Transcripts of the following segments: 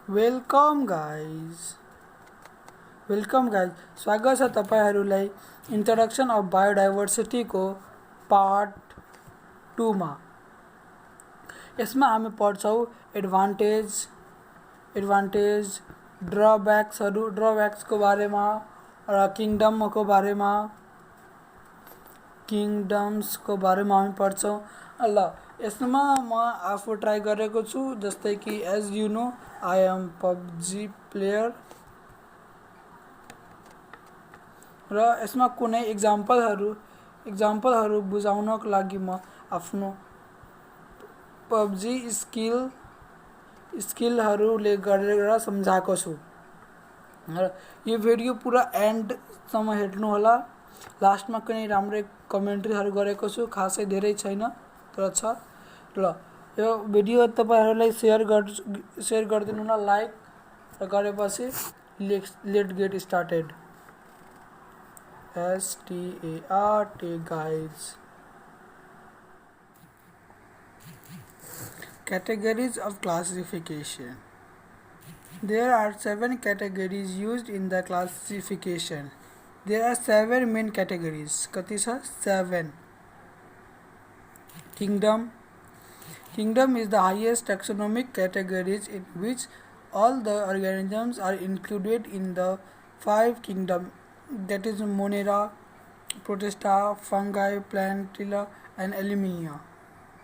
Welcome guys स्वागत छ तपाईहरुलाई इन्ट्रोडक्सन अफ बायोडाइभर्सिटी को पार्ट 2 मा। यसमा हामी पढ्छौं एडभान्टेज ड्रब्याक्स को बारेमा र किङडम्स को बारेमा हामी पढ्छौं। ल यसमा म आफू ट्राई गरेको छु, जस्तै कि as you know I am PUBG player र यसमा कुनै एक्जाम्पलहरु बुझाउनको लागि म आफ्नो पबजी स्किलहरुले गरेर सम्झाएको छु। र यो भिडियो पुरा एन्ड सम्म हेर्नु होला। लास्टमा कुनै राम्रो कमेन्ट्रीहरु गरेको छु, खासै धेरै छैन तर छ। ल यो भिडियो तपाईहरुलाई शेयर गरिदिनु होला, लाइक गरेपछि let get started. START guys. Categories of classification. There are 7 categories used in the classification. There are 7 main categories. कति छ? 7. Kingdom is the highest taxonomic categories in which all the organisms are included in the 5 kingdom, that is Monera, Protista, fungi, Plantilla and Animalia.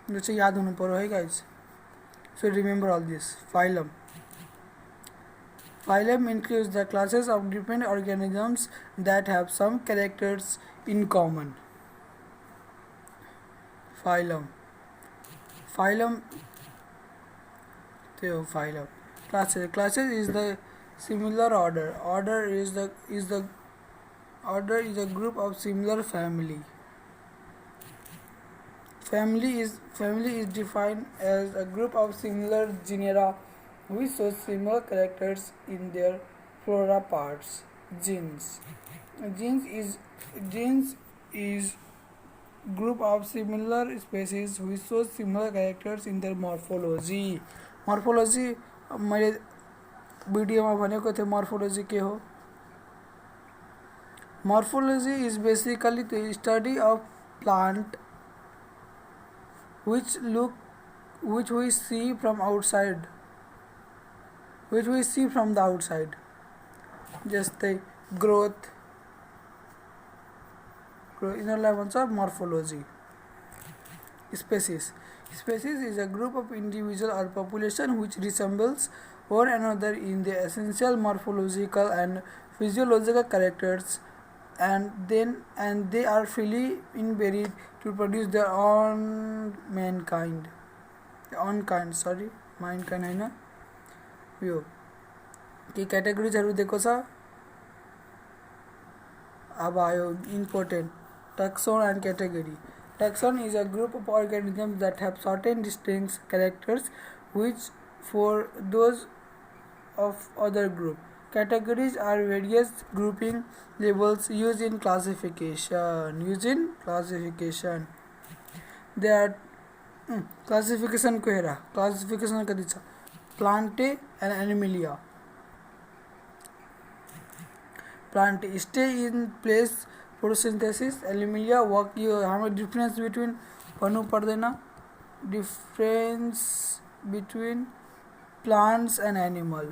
यो चाहिँ याद हुनु पर्यो है guys. So remember all this. Phylum includes the classes of different organisms that have some characters in common. Phylum. Classes is the similar order. Order is a group of similar family. Family is defined as a group of similar genera which show similar characters in their flora parts. Genes is group of similar species which show similar characters in their morphology. मैले भिडियोमा भनेको थिएँ morphology के हो? Morphology is basically the study of plant which we see from the outside. जस्तै growth यिनीहरुलाई भन्छ morphology. Species is a group of individual or population which resembles one another in the essential morphological and physiological characters, and they are freely inbreed to produce their own mankind हैन। यो के क्याटेगोरीजहरु दिएको छ। अब आयो important taxon and category. Taxon is a group of organisms that have certain distinct characters which for those of other group. Categories are various grouping labels used in classification. There are classification को Hera classification कति छ? Plantae and Animalia. Plantae stay in place photosynthesis. Animalia work. यो हाम्रो difference between भन्नु पर्दैन, difference between plants and animal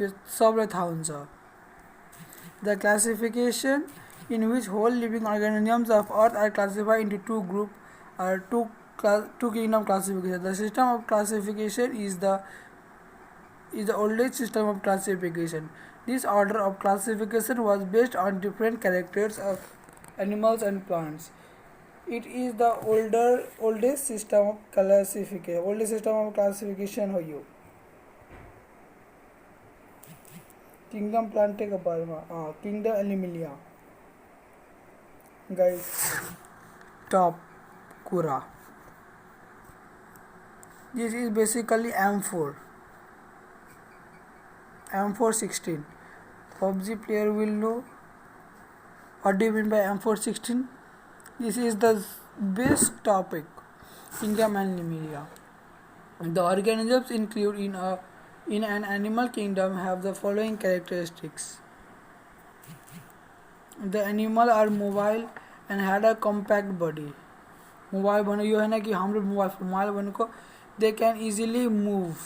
यो सबलाई थाहा हुन्छ। The classification in which whole living organisms of earth are classified into two group or two kingdom classification. The system of classification is the oldest system of classification. This order of classification was based on different characters of animals and plants. It is the oldest system of classification हो यो। Kingdom प्लान्टे के बारे में kingdom Animalia guys top कुरा। This is basically M416. PUBG player will know what do you mean by M416. This is the best topic kingdom and Animalia. The organisms included in an animal kingdom have the following characteristics. The animal are mobile and had a compact body. Mobile बनो यो है ना कि हम लोग mobile बनो को they can easily move.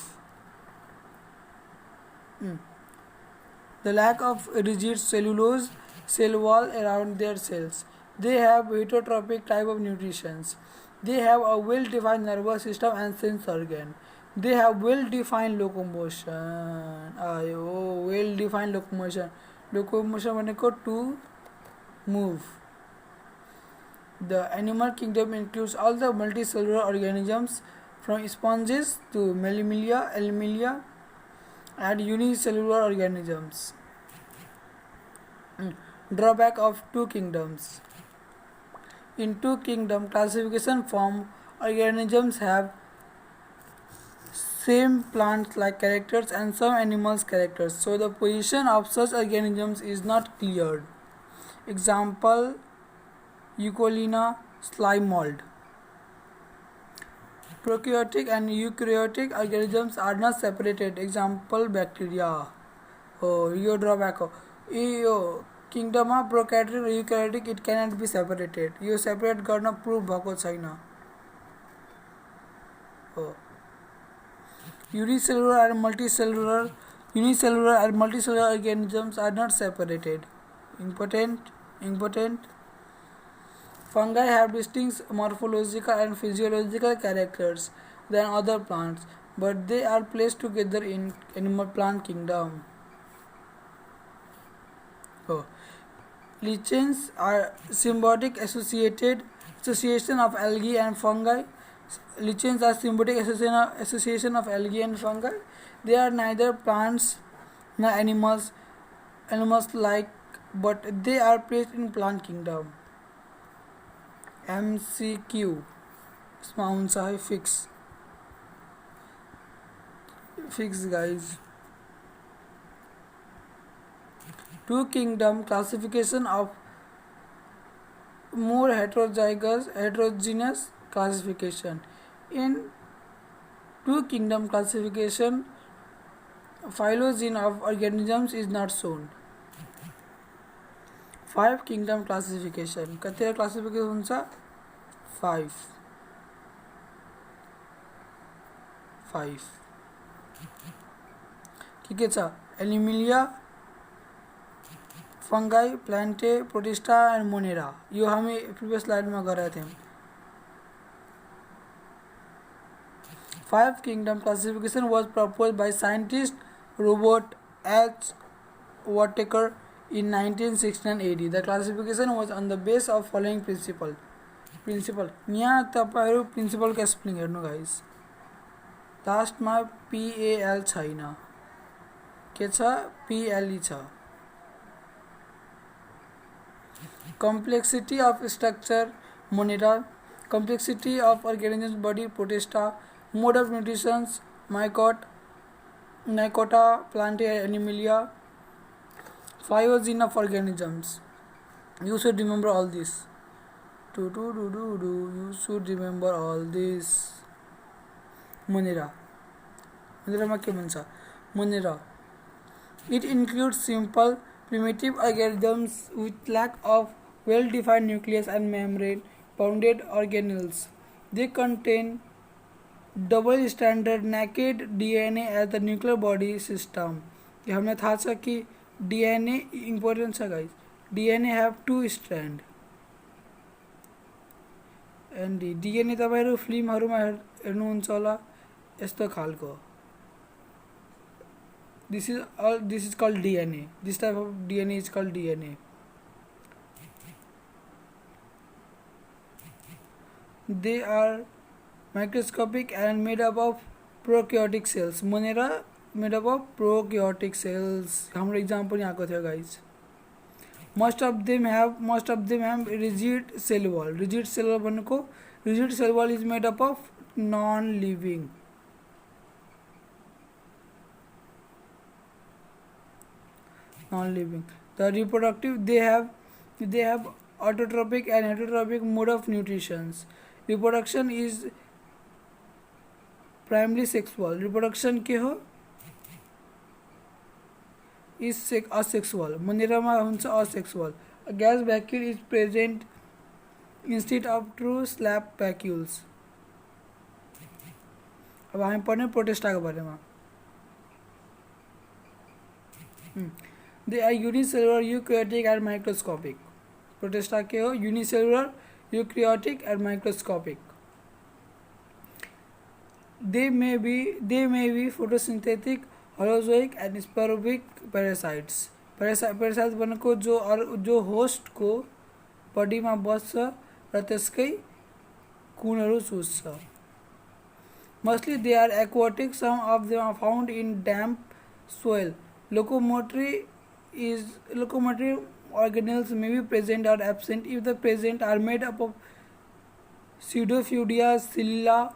The lack of rigid cellulose cell wall around their cells. They have heterotrophic type of nutrition. They have a well-defined nervous system and sense organ. They have well-defined locomotion. Well-defined locomotion. Locomotion बने को to move. The animal kingdom includes all the multicellular organisms from sponges to Animalia, and unicellular organisms. Drawback of two kingdoms. In two kingdom classification form, organisms have same plant-like characters and some animals characters, so the position of such organisms is not clear. Example: Eucalyptus slime mold. Prokaryotic and eukaryotic organisms are not separated. Example: bacteria. Yo drawback हो. यो kingdom of prokaryotic and eukaryotic it cannot be separated. Yo separate गर्न proof भएको छैन. Unicellular and multicellular organisms are not separated. Important. Fungi have distinct morphological and physiological characters than other plants, but they are placed together in animal plant kingdom. Lichens are symbiotic association of algae and fungi. Lichens are symbiotic association of algae and fungi. They are neither plants nor animals like, but they are placed in plant kingdom. MCQ fix guys. Two kingdom classification of more heterogeneous classification. In two kingdom classification, phylogeny of organisms is not shown. 5 kingdom classification. कतिवटा classification हुन्छ 5. के छ Animalia, fungi, plantae, protista and monera. यो हामी previous slide में कर रहे थे. 5 kingdom classification was proposed by scientist Robert H. Whittaker in 1969 AD. The classification was on the basis of following principle. यहाँ तपाईहरु principle का spelling हेर्नु guys. लास्ट मा PAL छैन. के छ PLE छ. Complexity of structure monera, complexity of organisms body protista, mode of nutrition Mycota, Plantae, Animalia, phylogeny of organisms. You should remember all this. You should remember all this. Monera मा के भन्छ Monera. It includes simple primitive organisms with lack of well-defined nucleus and membrane-bounded organelles. They contain double-stranded naked DNA as the nuclear body system. ये हमने था कि DNA important छ guys. DNA have 2 strands. And DNA तपाईहरु फिल्महरुमा हेर्नुहुन्छ होला यस्तो खालको. This is called DNA. This type of DNA is called DNA. They are microscopic and made up of prokaryotic cells. Monera made up of prokaryotic cells. हाम्रो example यहाँको थियो guys. Most of them have rigid cell wall. Rigid cell wall भनेको rigid cell wall is made up of non-living. The reproductive they have autotrophic and heterotrophic mode of nutrition. Reproduction is primary sexual reproduction के हो is asexual मनेरामा हुन्छ asexual gas vacuole is present instead of true sap vacuoles. अब हामी पढ्ने Protista को बारे में। They are unicellular eukaryotic and microscopic. Protista के हो unicellular eukaryotic and microscopic. They may be photosynthetic, holozoic and sporadic parasites. Parasites भनेको जो होस्ट को बॉडी में बस्छ र त्यसकै कुनहरु चुस्छ। Mostly they are aquatic. Some of them are found in damp soil. Locomotory organelles may be present or absent. If the present are made up of pseudophidia, Scilla,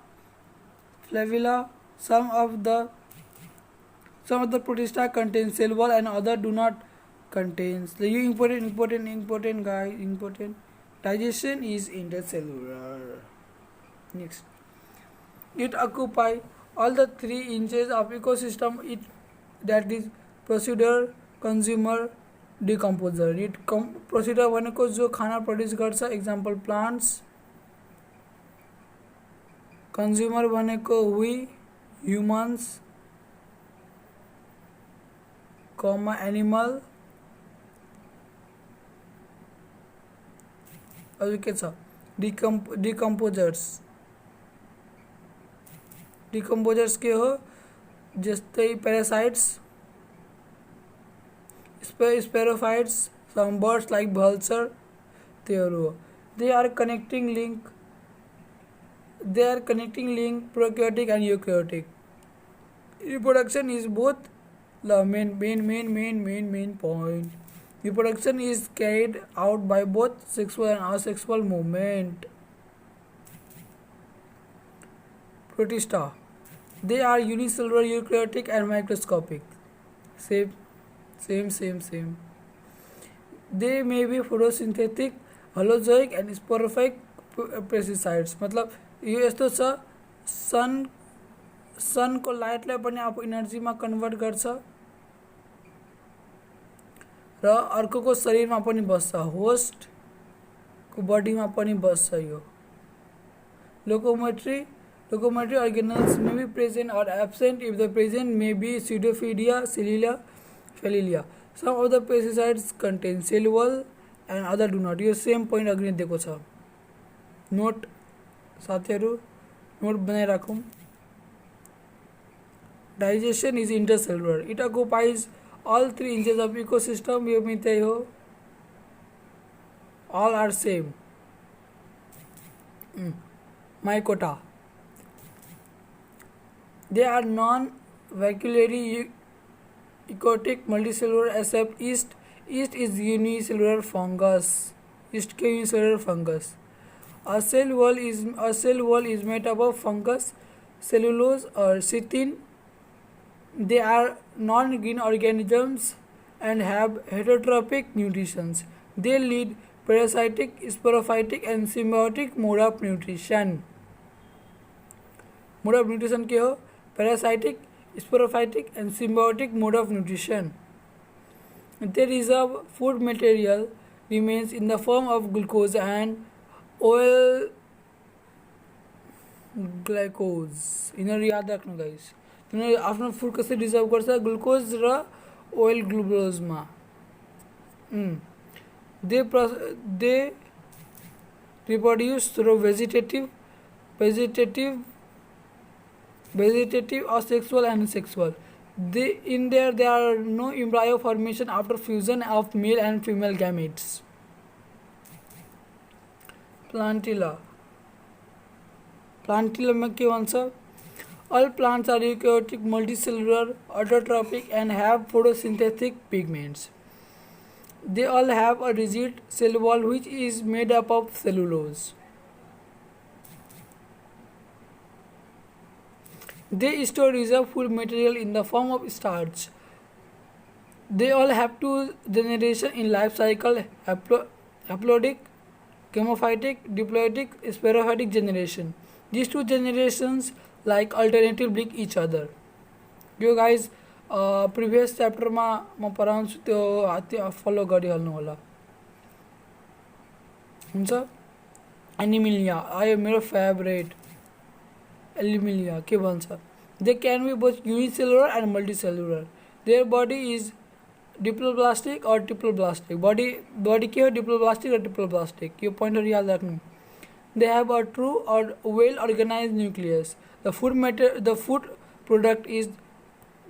Flavilla. Some of the protista contain cell wall and other do not contain. So you important guy. Digestion is intercellular. Next, it occupy all the 3 inches of ecosystem. That is procedure, consumer, decomposer. Procedure भनेको जो खाना produce गर्छ example plants. Consumer भनेको we humans, animal. अझै के छ decomposers के हो जस्तै parasites, spirophytes, some birds like vulture त्योहरू हो। They are connecting link prokaryotic and eukaryotic. Reproduction is both the main point. Reproduction is carried out by both sexual and asexual movement. Protista. They are unicellular, eukaryotic and microscopic. Same. They may be photosynthetic, holozoic and sporophytic parasites. मतलब यो यस्तो छ सन को लाइटलाई पनि आफू एनर्जीमा convert गर्छ र अर्कोको शरीरमा पनि बस्छ होस्ट को बडीमा पनि बस्छ यो। Locomotory organelles may be present or absent. If the present may be pseudophilia, Scilla, Flavilla. Some of the parasites contain cell wall and other do not. Yo same point अघि नै दिएको छ। नोट साथीहरु नोट बनाइ राखौं। Digestion is intercellular. It occupies all 3 inches of ecosystem. यो पनि त्यही हो। All are same. Mycota. They are non-vacuolary eukaryotic multicellular except yeast. Yeast is unicellular fungus. Yeast के unicellular fungus. A cell wall is made up of fungus, cellulose or chitin. They are non-green organisms and have heterotrophic nutrition. They lead parasitic, sporophytic and symbiotic mode of nutrition. Mode of nutrition के हो parasitic, sporophytic and symbiotic mode of nutrition. Their reserve food material remains in the form of glucose and oil glucose. यिनीहरु याद राख्नु guys. तिनीहरु आफ्नो food कसरी reserve गर्छ glucose र oil ग्लुकोजमा। They reproduce through vegetative, asexual and sexual. There are no embryo formation after fusion of male and female gametes. Plantilla में के भन्छ all plants are eukaryotic, multicellular, autotrophic and have photosynthetic pigments. They all have a rigid cell wall which is made up of cellulose. They store reserve food material in the form of starch. They all have 2 generations in life cycle: haplodic, gamophytic, diploidic, sporophytic generation. These 2 generations like alternatively each other. Yo guys previous च्याप्टरमा म पढाउँछु, त्यो फलो गरिहाल्नु होला। हुन्छ। Animalia आयो मेरो favourite. Animalia के भन्छ, they can be both unicellular and multicellular. Their body is diploblastic or triploblastic. Body के हो, डिप्लोब्लास्टिक र ट्रिप्लोब्लास्टिक। यो पोइन्टहरु याद राख्नु। They have a true or well organized nucleus. The food product is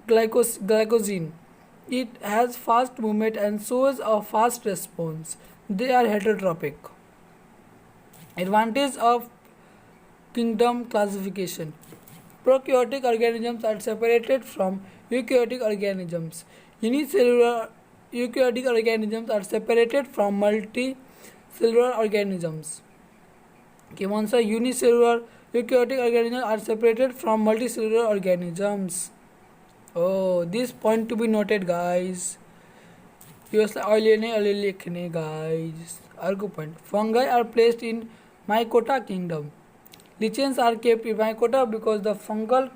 glycogen. It has fast movement and shows a fast response. They are heterotropic. Advantage of kingdom classification. Prokaryotic organisms are separated from eukaryotic organisms. Unicellular eukaryotic organisms are separated from multicellular organisms. के भन्छ, unicellular eukaryotic organisms are separated from multicellular organisms. Oh, this point to be noted, guys. यसलाई अहिले नै अलि लेख्ने guys. अर्को point, fungi are placed in mycota kingdom. Lichens are kept in mycota because the fungal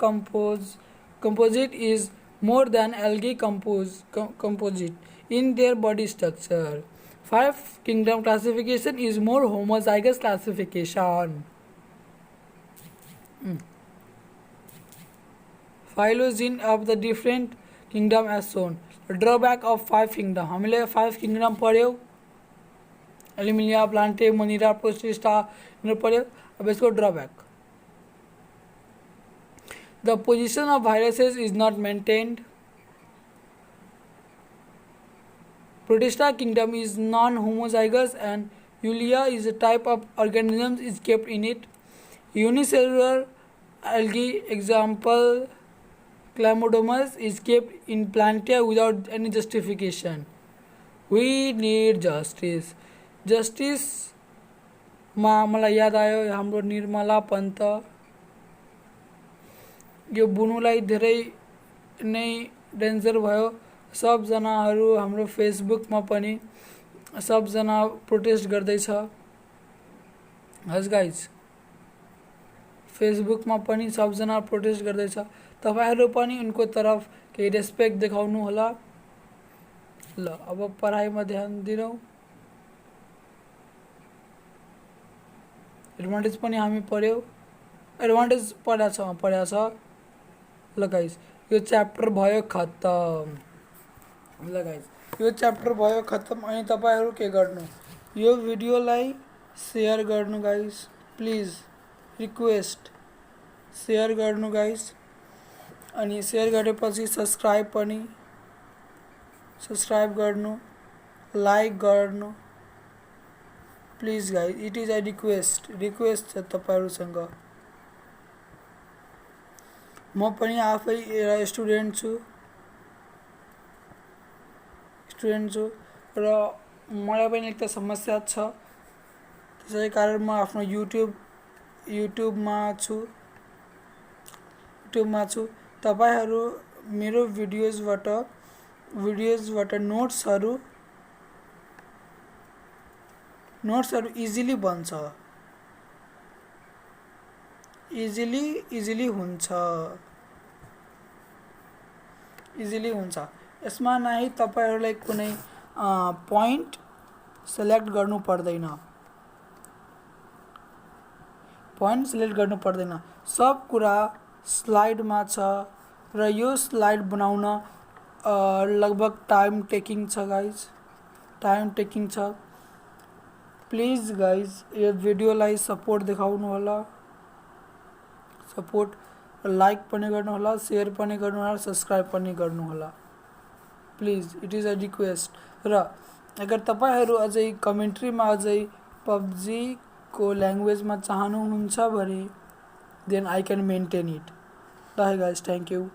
composite is more than algae composite in their body structure. 5 kingdom classification is more homozygous classification. Phylogeny of the different kingdom as shown. The drawback of 5 kingdom. हामीले 5 kingdom पढ्यौ, एलिमिलिया, प्लान्टे, मोनिरा, protista पढ्यौ। अब इसको drawback, the position of viruses is not maintained. Protista kingdom is non-homozygous and Eulia is a type of organism is kept in it. Unicellular algae, example Chlamydomonas, is kept in Plantae without any justification. We need justice. Justice मा मलाई याद आयो हाम्रो निर्मला पन्त। यो बुनुलाई धेरै नै danger भयो। सबजनाहरू हाम्रो फेसबुकमा पनि सबजना प्रोटेस्ट गर्दैछ। हस् गाइज, फेसबुकमा पनि सबजना प्रोटेस्ट गर्दैछ। तपाईहरु पनि उनको तरफ केही रेस्पेक्ट देखाउनु होला। ल अब पढाइमा ध्यान दिनौ। एडभान्टेज पनि हामी पढ्यौ। एडभान्टेज पढ्या छ। ल गाइज, यो च्याप्टर भयो खत्तम। ल गाइज, यो च्याप्टर भयो खत्तम। अनि तपाईहरु के गर्नु, यो भिडियोलाई शेयर गर्नु गाइज, प्लिज रिक्वेस्ट शेयर गर्नु गाइज। अनि शेयर गरेपछि सब्स्क्राइब गर्नु, लाइक गर्नु please guys. It is a request छ तपाईहरुसँग। म पनि आफै एउटा स्टुडेन्ट छु र मलाई पनि एक समस्या छ। त्यसै कारण म आफ्नो युट्युबमा छु। तपाईहरु मेरो भिडियोजबाट नोट्सहरु इजिली बन्छ, इजिली हुन्छ। यसमा नै तपाईहरुलाई कुनै पॉइन्ट सिलेक्ट गर्नु पर्दैन। सब कुरा स्लाइडमा छ र यो स्लाइड बनाउन लगभग टाइम टेकिङ छ। प्लिज गाइज, यो भिडियोलाई सपोर्ट देखाउनु होला। लाइक पनि गर्नु होला, शेयर पनि गर्नु होला, सब्स्क्राइब पनि गर्नु होला। Please, it is a request. र अगर तपाईहरु अझै कमेन्ट्रीमा अझै पबजी को ल्याङ्ग्वेजमा चाहनुहुन्छ भने then I can maintain it. ल गाइज, थ्याङ्क यू।